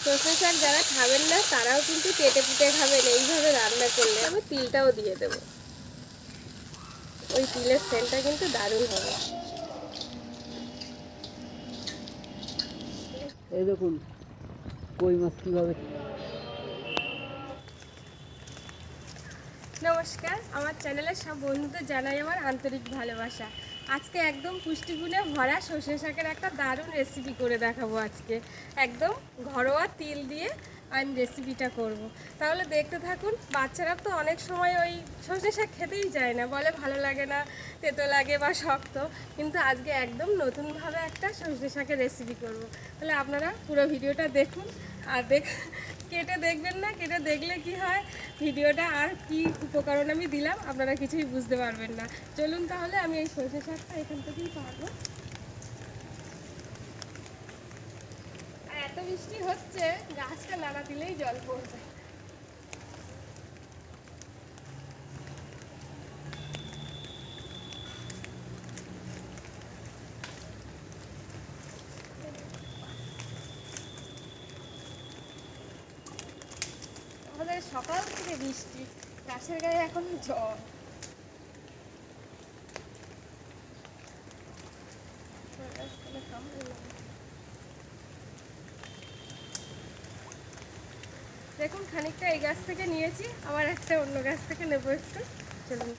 সর্ষে শাক যারা খাবেন না তারাও কিন্তু কেটে কুটে খাবেন এইভাবে রান্না করলে। আমি তিলটাও দিয়ে দেবো, ওই তিলের সেন্টটা কিন্তু দারুণ হবে। এই দেখুন কই মাছ কীভাবে। নমস্কার, আমার চ্যানেলের সব বন্ধুদের জানাই আমার আন্তরিক ভালোবাসা। আজকে একদম পুষ্টিগুণে ভরা সর্ষে শাকের একটা দারুণ রেসিপি করে দেখাবো। আজকে একদম ঘরোয়া তিল দিয়ে আমি রেসিপিটা করব। তাহলে দেখতে থাকুন। বাচ্চারা তো অনেক সময় ওই সর্ষে শাক খেতেই চায় না, বলে ভালো লাগে না, তেতো লাগে বা শক্ত। কিন্তু আজকে একদম নতুনভাবে একটা সর্ষে শাকের রেসিপি করব। তাহলে আপনারা পুরো ভিডিওটা দেখুন। আর কেটে দেখবেন না, কেটে দেখলে কি হয় ভিডিওটা আর কি উপকরণ আমি দিলাম আপনারা কিছুই বুঝতে পারবেন না। চলুন তাহলে আমি এই সর্ষে শাকটা এখান থেকেই পারবো। আর এত বৃষ্টি হচ্ছে, গাছটা নাড়া দিলেই জল পড়বে। আমাদের সকাল থেকে বৃষ্টি, গাছের গায়ে এখন জল। দেখুন খানিকটা এই গাছ থেকে নিয়েছি, আবার একটা অন্য গাছ থেকে নেবো একটু। চলুন।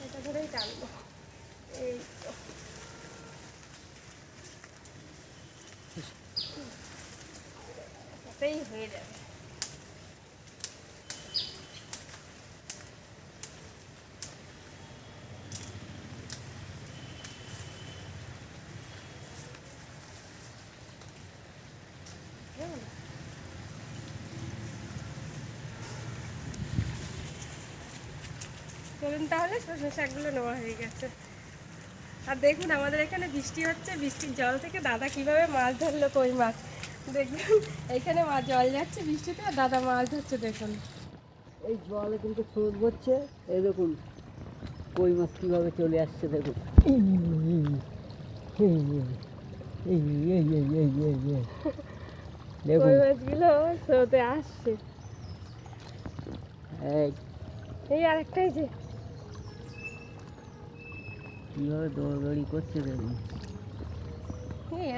এটা ধরেই টানবো, এই তো। এটাই হয়ে যাবে। চলুন তাহলে সর্ষে শাকগুলো নেওয়া হয়ে গেছে। আর দেখুন আমাদের এখানে বৃষ্টি হচ্ছে, বৃষ্টির জল থেকে দাদা কিভাবে মাছ ধরলো, কই মাছ। দেখুন এইখানে মাছ জল যাচ্ছে বৃষ্টিতে, আর দাদা মাছ ধরছে। দেখুন এই জলে কিন্তু স্রোত হচ্ছে, এই দেখুন কই মাছ কীভাবে চলে আসছে দেখুন। কই মাছগুলো স্রোতে আসছে। এই আরেকটাই যে কীভাবে দৌড়দৌড়ি করছে দেখুন।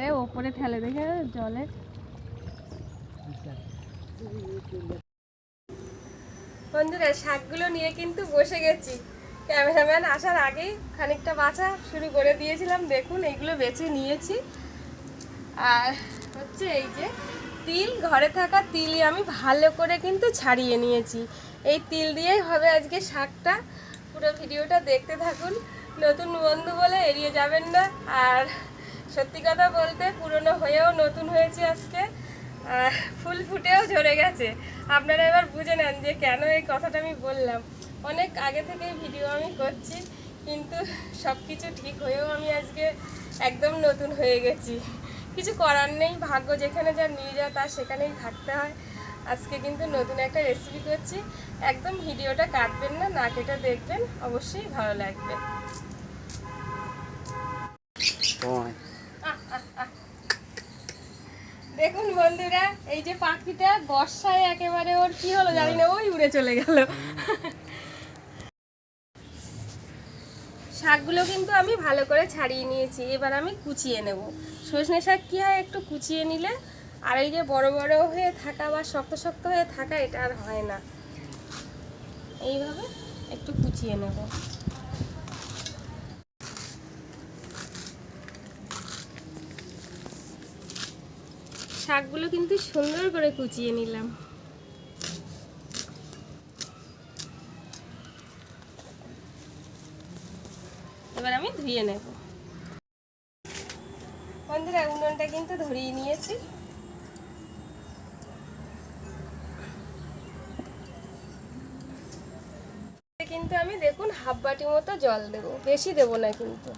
এ ওপরে ঠেলে দেখে জলে। বন্ধুরা শাকগুলো নিয়ে কিন্তু বসে গেছি। ক্যামেরাম্যান আসার আগেই খানিকটা বাছা শুরু করে দিয়েছিলাম। দেখুন এইগুলো বেছে নিয়েছি। আর হচ্ছে এই যে তিল, ঘরে থাকা তিলই আমি ভালো করে কিন্তু ছাড়িয়ে নিয়েছি। এই তিল দিয়েই হবে আজকে শাকটা। পুরো ভিডিওটা দেখতে থাকুন। নতুন বন্ধু বলে এড়িয়ে যাবেন না। আর সত্যি কথা বলতে পুরনো হয়েও নতুন হয়েছে আজকে, ফুল ফুটেও ঝরে গেছে। আপনারা এবার বুঝে নেন যে কেন এই কথাটা আমি বললাম। অনেক আগে থেকেই ভিডিও আমি করছি, কিন্তু সব কিছু ঠিক হয়েও আমি আজকে একদম নতুন হয়ে গেছি। কিছু করার নেই, ভাগ্য যেখানে যা নিয়ে যায় তার সেখানেই থাকতে হয়। আজকে কিন্তু নতুন একটা রেসিপি করছি। একদম ভিডিওটা কাটবেন না, না কেটে দেখবেন, অবশ্যই ভালো লাগবে। দেখুন বন্ধুরা, এই যে পাখিটা বর্ষায় একেবারে ওর কি হলো জানি না, ওই উড়ে চলে গেল। শাকগুলো কিন্তু আমি ভালো করে ছাড়িয়ে নিয়েছি। এবার আমি কুচিয়ে নেব। সজনে শাক কি হয়, একটু কুচিয়ে নিলে আর এই যে বড় বড় হয়ে থাকা বা শক্ত শক্ত হয়ে থাকা, এটা আর হয় না। এইভাবে একটু কুচিয়ে নেব। শাকগুলো কিন্তু সুন্দর করে কুচিয়ে নিলাম। এবার আমি ধুয়ে নেব। বন্ধুরা উনুনটা কিন্তু ধরিয়ে নিয়েছি। কিন্তু আমি দেখুন হাফ বাটি মতো জল দেব, বেশি দেব না কিন্তু।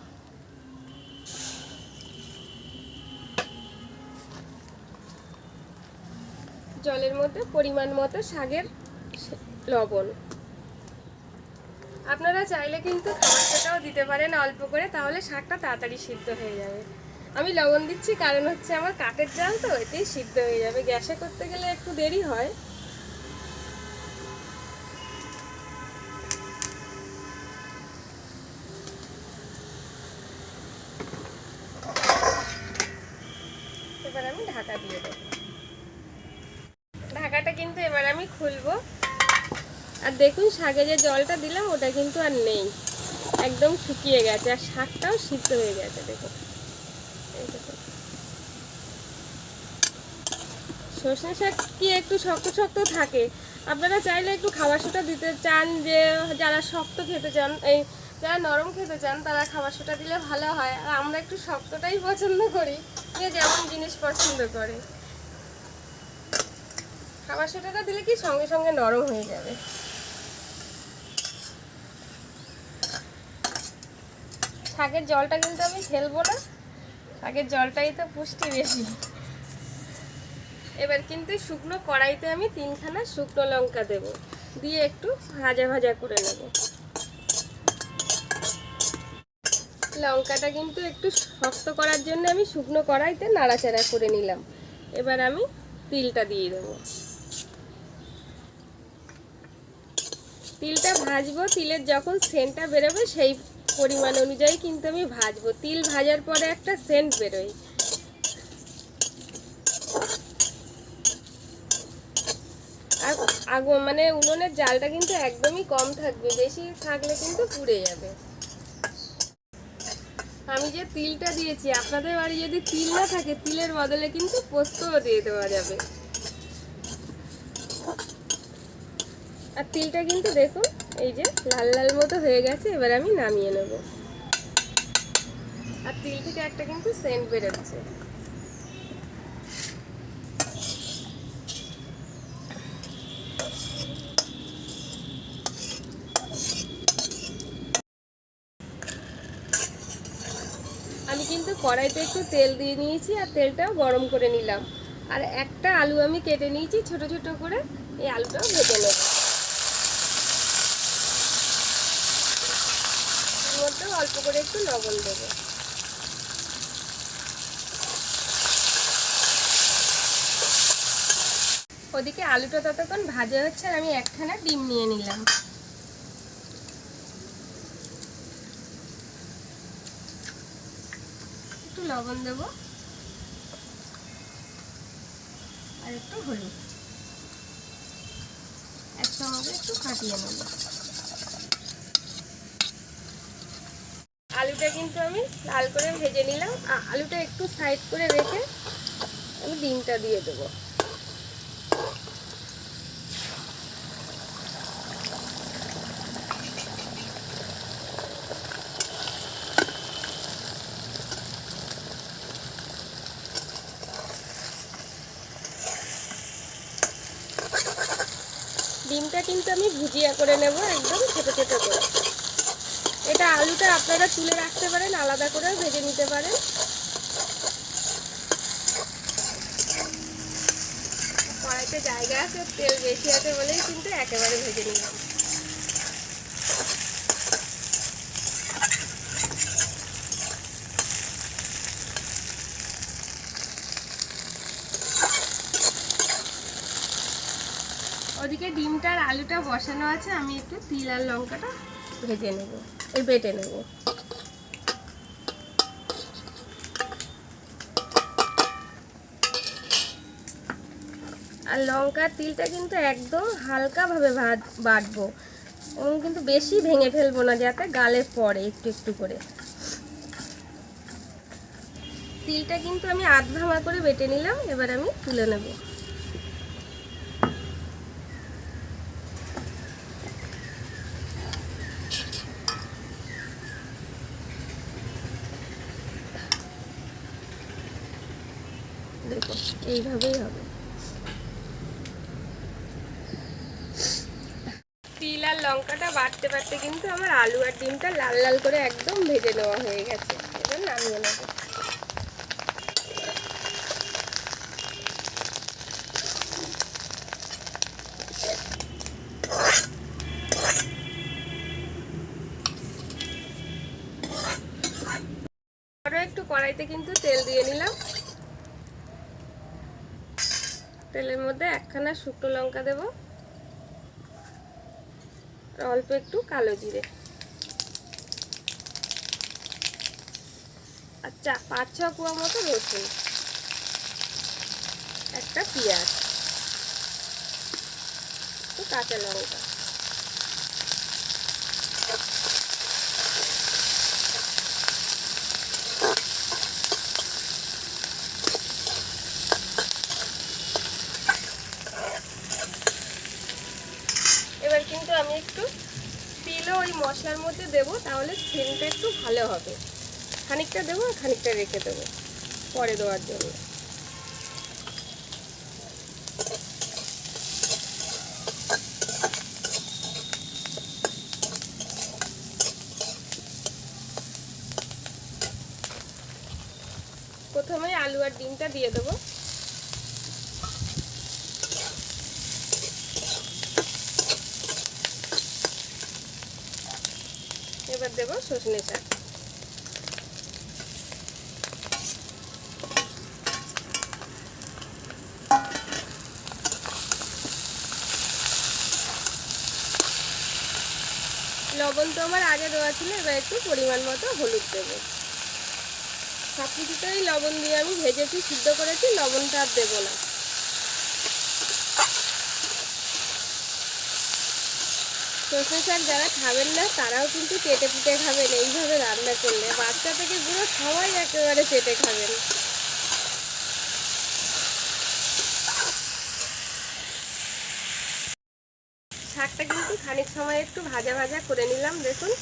জলের মধ্যে পরিমাণ মতো শাকের লবণ, আপনারা চাইলে কিন্তু খাবার সোডাও দিতে পারেন অল্প করে, তাহলে শাকটা তাড়াতাড়ি সিদ্ধ হয়ে যাবে। আমি লবণ দিচ্ছি কারণ হচ্ছে আমার কাঠের জাল তো, এতেই সিদ্ধ হয়ে যাবে। গ্যাসে করতে গেলে একটু দেরি হয়। এবার আমি ঢাকা দিয়ে দেবো। ঢাকাটা কিন্তু এবার আমি খুলবো। আর দেখুন শাকে যে জলটা দিলাম ওটা কিন্তু আর নেই, একদম শুকিয়ে গেছে, আর শাকটাও সিদ্ধ হয়ে গেছে। দেখুন সর্ষে শাক কি একটু শক্ত শক্ত থাকে, আপনারা চাইলে একটু খাবার সোডা দিতে চান, যে যারা শক্ত খেতে চান, এই যারা নরম খেতে চান তারা খাবার সোডা দিলে ভালো হয়। আর আমরা একটু শক্তটাই পছন্দ করি, যে যেমন জিনিস পছন্দ করে। খাবার সোডাটা দিলে কি সঙ্গে সঙ্গে নরম হয়ে যাবে। শাকের জলটা কিন্তু আমি ফেলবো না, শাকের জলটাই তো পুষ্টি বেশি। এবার কিন্তু শুকনো কড়াইতে আমি 3খানা শুকনো লঙ্কা দেব, দিয়ে একটু ভাজা ভাজা করে নেব। লঙ্কাটা কিন্তু একটু শক্ত করার জন্য আমি শুকনো কড়াইতে নাড়াচাড়া করে নিলাম। এবার আমি তিলটা দিয়ে দেব। তিলটা ভাজবো, তিলের যখন সেন্টটা বেরোবে সেই পরিমাণ অনুযায়ী কিন্তু আমি ভাজবো। তিল ভাজার পরে একটা সেন্ট বেরোয়। আর মানে উনুনের জালটা কিন্তু একদমই কম থাকবে, বেশি থাকলে কিন্তু পুড়ে যাবে। আমি যে তিলটা দিয়েছি, আপনাদের বাড়ি যদি তিল না থাকে তিলের বদলে কিন্তু পোস্তও দিয়ে দেওয়া যাবে। আর তিলটা কিন্তু দেখুন এই যে লাল লাল মতো হয়ে গেছে। এবার আমি নামিয়ে নেব। আর তিল থেকে একটা কিন্তু সেন্ট বেরোচ্ছে। আমি কিন্তু কড়াইতে একটু তেল দিয়ে নিয়েছি, আর তেলটাও গরম করে নিলাম। আর একটা আলু আমি কেটে নিয়েছি ছোট ছোট করে, এই আলুটাও ভেজে নেব। এর মধ্যেও অল্প করে একটু লবণ দেবো। ওদিকে আলুটা ততক্ষণ ভাজা হচ্ছে, আর আমি একখানা ডিম নিয়ে নিলাম। একটু লবণ দেব আর একটু হলুদ, একসঙ্গে একটু কাটিয়ে নেব। আলুটা কিন্তু আমি লাল করে ভেজে নিলাম। আলুটা একটু সাইড করে রেখে আমি ডিমটা দিয়ে দেবো। ডিমটা কিন্তু আমি ভুজিয়া করে নেব, একদম ছোট ছোট করে। এটা আলুটা আপনারা তুলে রাখতে পারেন, আলাদা করেও ভেজে নিতে পারেন। কড়াইতে জায়গা আছে, তেল বেশি আছে বলেই কিন্তু একেবারে ভেজে নিলাম। ওদিকে ডিমটা আর আলুটা বসানো আছে, আমি একটু তিল আর লঙ্কাটা ভেজে নেব, বেটে নেব। আর লঙ্কার তিলটা কিন্তু একদম হালকাভাবে বাটবো, এবং কিন্তু বেশি ভেঙে ফেলবো না, যাতে গালে পড়ে একটু একটু করে। তিলটা কিন্তু আমি আধ ভাঙা করে বেটে নিলাম। এবার আমি তুলে নেব। দেখো এইভাবেই হবে। তিল আর লঙ্কাটা বাটতে বাটতে কিন্তু আমার আলু আর ডিমটা লাল লাল করে একদম ভেজে নেওয়া হয়ে গেছে। এবার নামিয়ে নেব। একটু কড়াইতে কিন্তু তেল দিয়ে নিলাম। তেলের মধ্যে একখানা শুকনো লঙ্কা দেব, আর অল্প একটু কালো জিরে, আর 5-6 কোয়া মতো রসুন, একটা পেঁয়াজ, একটু কাঁচা লঙ্কা। এবার কিন্তু আমি একটু তিলও ওই মশলার মধ্যে দেবো, তাহলে সেন্টটা একটু ভালো হবে। খানিকটা দেবো আর খানিকটা রেখে দেবো পরে দেওয়ার জন্য। প্রথমে আলু আর ডিমটা দিয়ে দেবো। এবার দেবো সজনে শাক। লবণ তো আমার আগে দেওয়া ছিল, এবার একটু পরিমাণ মতো হলুদ দেবো। সব কিছুতেই লবণ দিয়ে আমি ভেজেছি, সিদ্ধ করেছি, লবণটা আর দেবো না। সজনে শাক যারা খাবেন না তারাও কিন্তু চেটে পুটে খাবেন এইভাবে রান্না করলে, বাচ্চা থেকে বুড়ো সবাই একেবারে চেটে খাবেন। শাকটা কিন্তু খানিক সময় একটু ভাজা ভাজা করে নিলাম, দেখুন।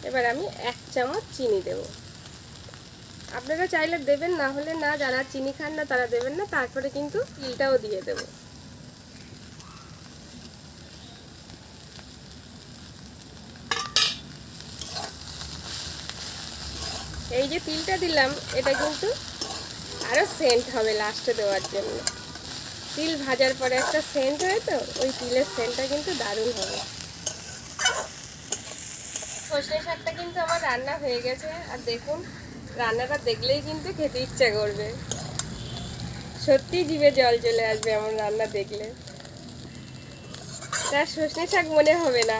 এবার আমি 1 চামচ চিনি দেব। আপনারা চাইলে দেবেন, না হলে না, যারা চিনি খান না তারা দেবেন না। তারপরে কিন্তু তিলটাও দিয়ে দেব। এই যে তিলটা দিলাম, এটা কিন্তু আরো সেন্ট হবে লাস্টে দেওয়ার জন্য। তিল ভাজার পরে একটা সেন্ট হয়, তো ওই তিলের সেন্টটা কিন্তু দারুণ হবে। সজনে শাকটা কিন্তু আমার রান্না হয়ে গেছে, আর দেখুন রান্নাটা দেখলেই কিন্তু খেতে ইচ্ছা করবে। সত্যি জিভে জল চলে আসবে এমন রান্না দেখলে, তার সজনে শাক মনে হবে না।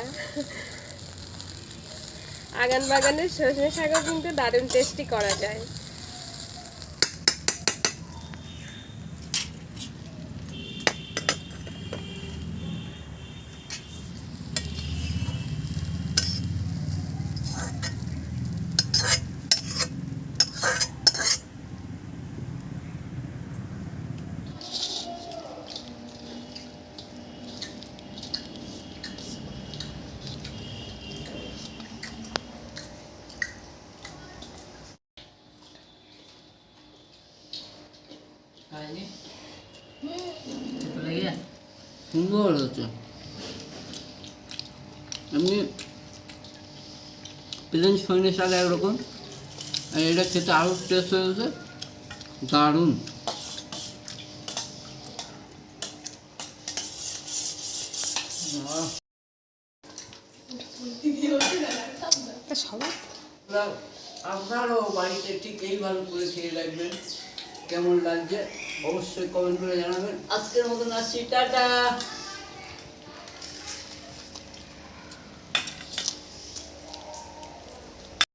আগান বাগানের সজনে শাকও কিন্তু দারুণ টেস্টি করা যায়। সুন্দর হচ্ছে। এমনি প্লেন সজনে শাক একরকম, আর এটা খেতে আরও টেস্ট হয়েছে, দারুণ। আপনারও বাড়িতে ঠিক এইভাবে করে খেয়ে রাখবেন। কেমন লাগছে অবশ্যই কমেন্ট করে জানাবেন। আজকের মতন আসছি, টাটা।